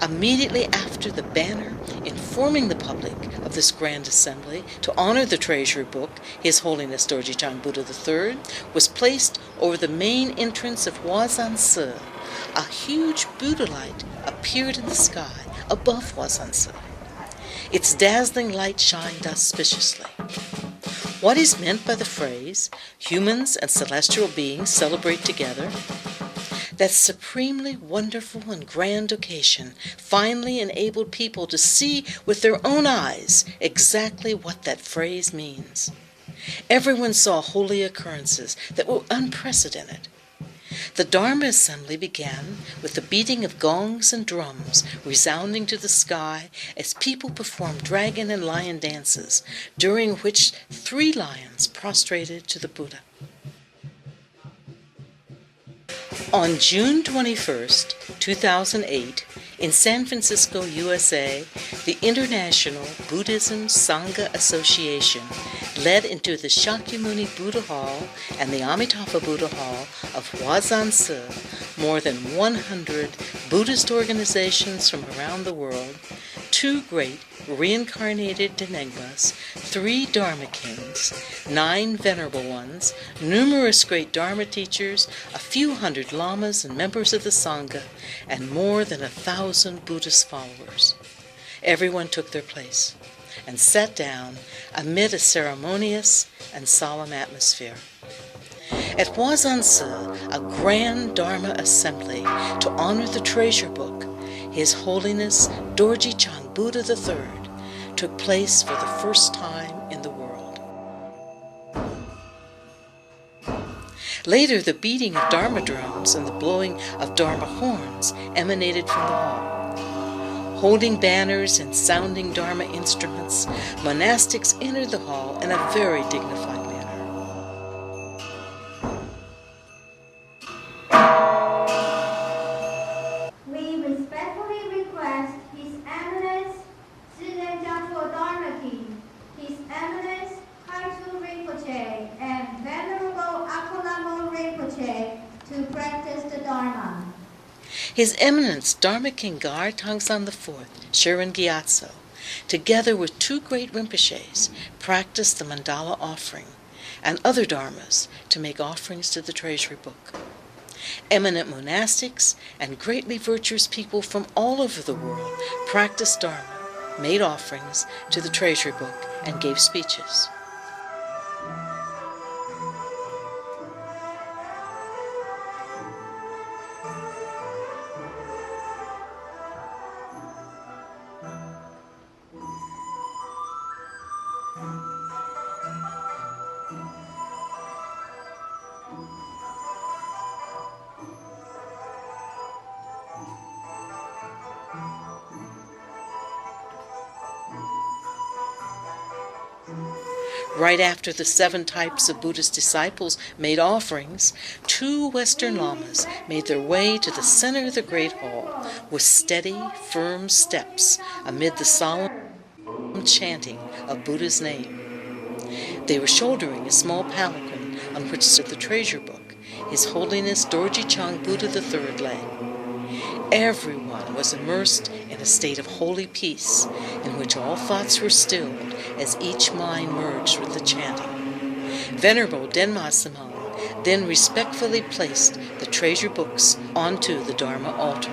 Immediately after the banner informing the public of this grand assembly to honor the treasury book, His Holiness Dorje Chang Buddha III, was placed over the main entrance of Huazhansi, a huge Buddha light appeared in the sky above Huazhansi. Its dazzling light shined auspiciously. What is meant by the phrase, humans and celestial beings celebrate together? That supremely wonderful and grand occasion finally enabled people to see with their own eyes exactly what that phrase means. Everyone saw holy occurrences that were unprecedented. The Dharma assembly began with the beating of gongs and drums resounding to the sky as people performed dragon and lion dances, during which 3 lions prostrated to the Buddha. On June 21st, 2008, in San Francisco, USA, the International Buddhism Sangha Association led into the Shakyamuni Buddha Hall and the Amitabha Buddha Hall of Huazhansi more than 100 Buddhist organizations from around the world, 2 great reincarnated enigmas, 3 Dharma kings, 9 venerable ones, numerous great Dharma teachers, a few hundred lamas and members of the Sangha, and more than 1,000 Buddhist followers. Everyone took their place and sat down amid a ceremonious and solemn atmosphere. At Huazhansi, a grand Dharma assembly to honor the treasure book, His Holiness Dorje Chang Buddha III, took place for the first time in the world. Later, the beating of Dharma drums and the blowing of Dharma horns emanated from the hall. Holding banners and sounding Dharma instruments, monastics entered the hall in a very dignified manner. We respectfully request His Eminence Ziden Gyatso Dharma King, His Eminence Harju Rinpoche, and Venerable Akolamo Rinpoche to practice the Dharma. His Eminence Dharma King Gar Tangsan IV, Shirin Gyatso, together with 2 great Rinpoches, practiced the mandala offering and other dharmas to make offerings to the treasury book. Eminent monastics and greatly virtuous people from all over the world practiced dharma, made offerings to the treasury book, and gave speeches. Right after the 7 types of Buddhist disciples made offerings, 2 Western lamas made their way to the center of the great hall with steady, firm steps amid the solemn chanting of Buddha's name. They were shouldering a small palanquin on which stood the treasure book, His Holiness Dorje Chang Buddha III lay. Everyone was immersed in a state of holy peace, in which all thoughts were stilled as each mind merged with the chanting. Venerable Denma Samang then respectfully placed the treasure books onto the Dharma altar.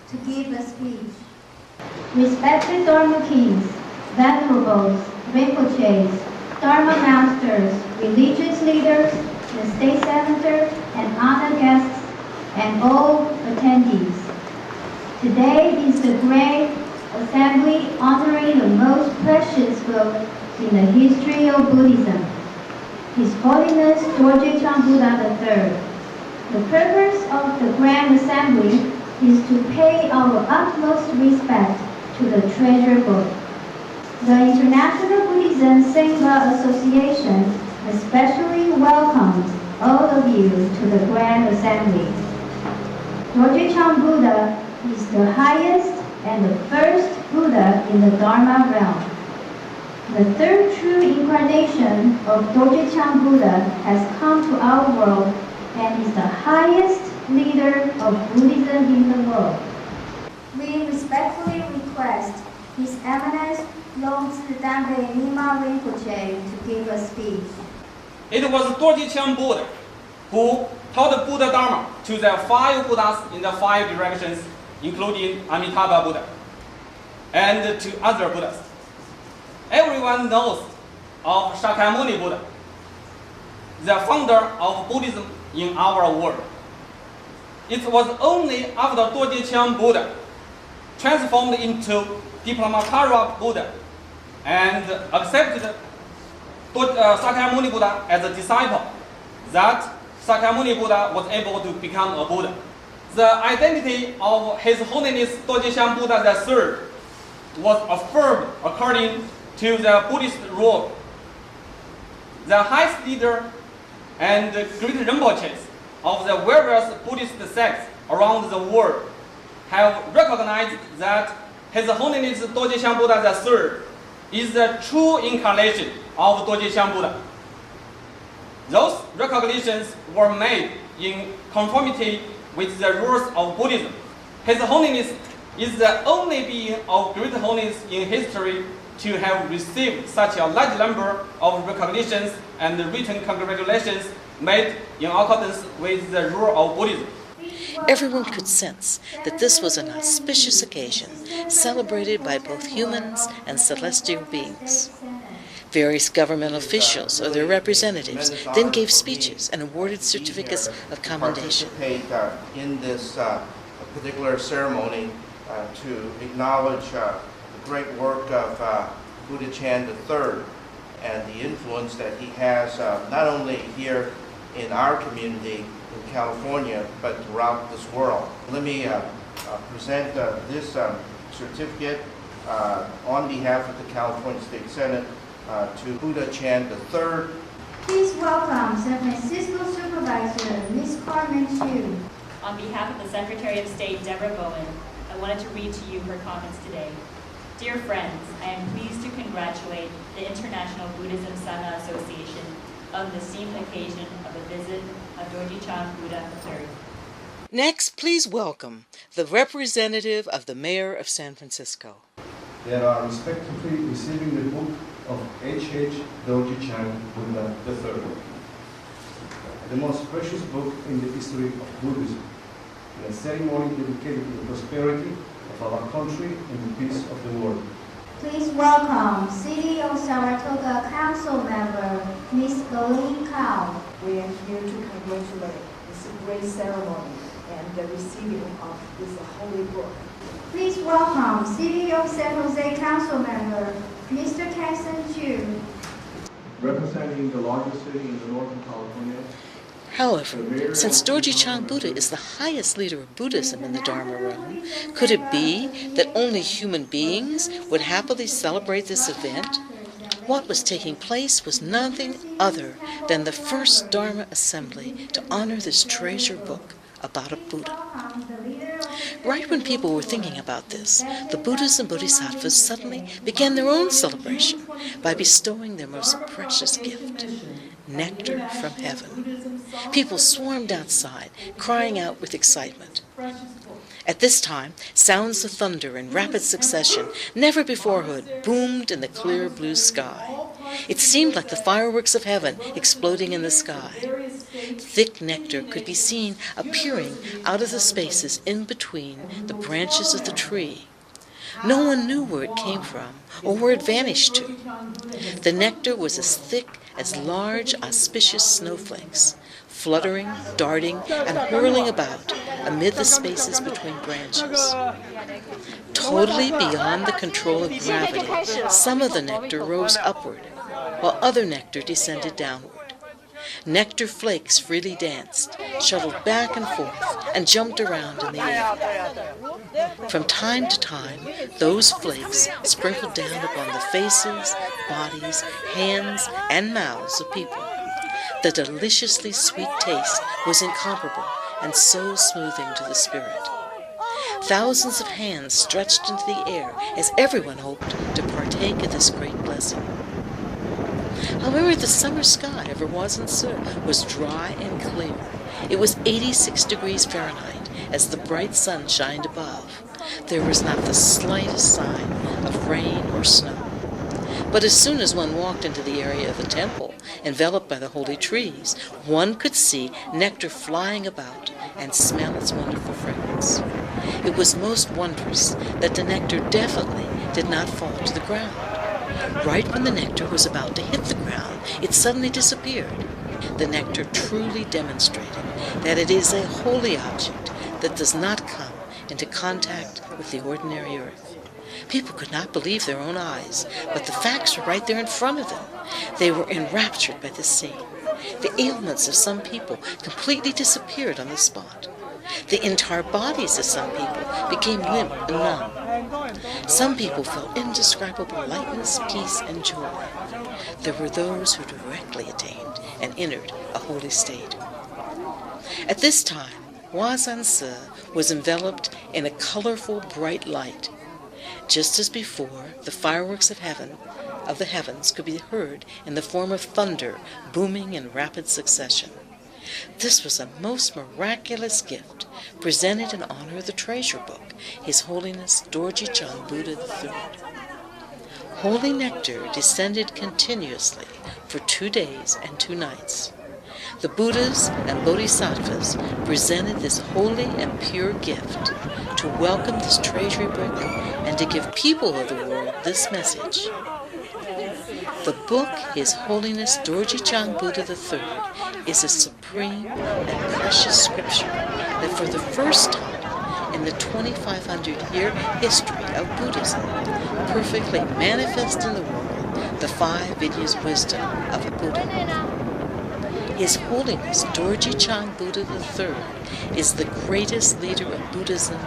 To give a speech. Respected Dharma Kings, Venerables, Rinpoches, Dharma Masters, religious leaders, the State Senator, and honored guests, and all attendees. Today is the great assembly honoring the most precious book in the history of Buddhism, His Holiness Dorje Chang Buddha III, The purpose of the Grand Assembly is to pay our utmost respect to the treasure book. The International Buddhism Sangha Association especially welcomes all of you to the Grand Assembly. Dorje Chang Buddha is the highest and the first Buddha in the Dharma realm. The third true incarnation of Dorje Chang Buddha has come to our world and is the highest leader of Buddhism in the world. We respectfully request His Eminence Longzhi Danbe Nima Rinpoche to give a speech. It was Dorje Chang Buddha who taught the Buddha Dharma to the 5 Buddhas in the 5 directions, including Amitabha Buddha, and to other Buddhas. Everyone knows of Shakyamuni Buddha, the founder of Buddhism in our world. It was only after Dorje Chang Buddha transformed into Diplomakara Buddha and accepted Shakyamuni Buddha as a disciple that Shakyamuni Buddha was able to become a Buddha. The identity of His Holiness Dorje Chang Buddha III was affirmed according to the Buddhist rule. The highest leader and great Rinpoches of the various Buddhist sects around the world have recognized that His Holiness Dorje Chang Buddha III is the true incarnation of Dorje Chang Buddha. Those recognitions were made in conformity with the rules of Buddhism. His Holiness is the only being of great holiness in history to have received such a large number of recognitions and written congratulations made in accordance with the rule of Buddhism. Everyone could sense that this was an auspicious occasion, celebrated by both humans and celestial beings. Various government officials or their representatives then gave speeches and awarded certificates of commendation. Participate in this particular ceremony to acknowledge the great work of Buddha Chan III and the influence that he has not only here in our community in California, but throughout this world. Let me present this certificate on behalf of the California State Senate to Buddha Chan III. Please welcome San Francisco Supervisor Ms. Carmen Chu. On behalf of the Secretary of State, Deborah Bowen, I wanted to read to you her comments today. Dear friends, I am pleased to congratulate the International Buddhism Sangha Association on the esteemed occasion of the visit of Dorje Chang Buddha III. Next, please welcome the representative of the Mayor of San Francisco. They are respectively receiving the book of H.H. Dorje Chang Buddha III, the most precious book in the history of Buddhism, in a ceremony dedicated to the prosperity of our country and the peace of the world. Please welcome City of Saratoga Council Member Ms. Galene Kao. We are here to congratulate this great ceremony and the receiving of this holy book. Please welcome City of San Jose Council Member Mr. Kenson Chu. Representing the largest city in the Northern California. However, since Dorje Chang Buddha is the highest leader of Buddhism in the Dharma realm, could it be that only human beings would happily celebrate this event? What was taking place was nothing other than the first Dharma assembly to honor this treasure book about a Buddha. Right when people were thinking about this, the Buddhas and Bodhisattvas suddenly began their own celebration by bestowing their most precious gift, nectar from heaven. People swarmed outside, crying out with excitement. At this time, sounds of thunder in rapid succession, never before heard, boomed in the clear blue sky. It seemed like the fireworks of heaven exploding in the sky. Thick nectar could be seen appearing out of the spaces in between the branches of the tree. No one knew where it came from or where it vanished to. The nectar was as thick as large, auspicious snowflakes, fluttering, darting, and whirling about amid the spaces between branches. Totally beyond the control of gravity, some of the nectar rose upward, while other nectar descended downward. Nectar flakes freely danced, shuttled back and forth, and jumped around in the air. From time to time, those flakes sprinkled down upon the faces, bodies, hands, and mouths of people. The deliciously sweet taste was incomparable and so smoothing to the spirit. Thousands of hands stretched into the air as everyone hoped to partake of this great blessing. However, the summer sky over Huazhense was dry and clear. It was 86 degrees Fahrenheit as the bright sun shined above. There was not the slightest sign of rain or snow. But as soon as one walked into the area of the temple, enveloped by the holy trees, one could see nectar flying about and smell its wonderful fragrance. It was most wondrous that the nectar definitely did not fall to the ground. Right when the nectar was about to hit the ground, it suddenly disappeared. The nectar truly demonstrated that it is a holy object that does not come into contact with the ordinary earth. People could not believe their own eyes, but the facts were right there in front of them. They were enraptured by the scene. The ailments of some people completely disappeared on the spot. The entire bodies of some people became limp and numb. Some people felt indescribable lightness, peace, and joy. There were those who directly attained and entered a holy state. At this time, Huazhense was enveloped in a colorful, bright light. Just as before, the fireworks of the heavens could be heard in the form of thunder booming in rapid succession. This was a most miraculous gift presented in honor of the treasure book, His Holiness Dorje Chang Buddha III. Holy nectar descended continuously for 2 days and 2 nights. The Buddhas and Bodhisattvas presented this holy and pure gift to welcome this treasury book and to give people of the world this message. The book, His Holiness Dorje Chang Buddha III, is a supreme and precious scripture that for the first time in the 2,500-year history of Buddhism perfectly manifests in the world the 5 Vidyas wisdom of a Buddha. His Holiness Dorje Chang Buddha III is the greatest leader of Buddhism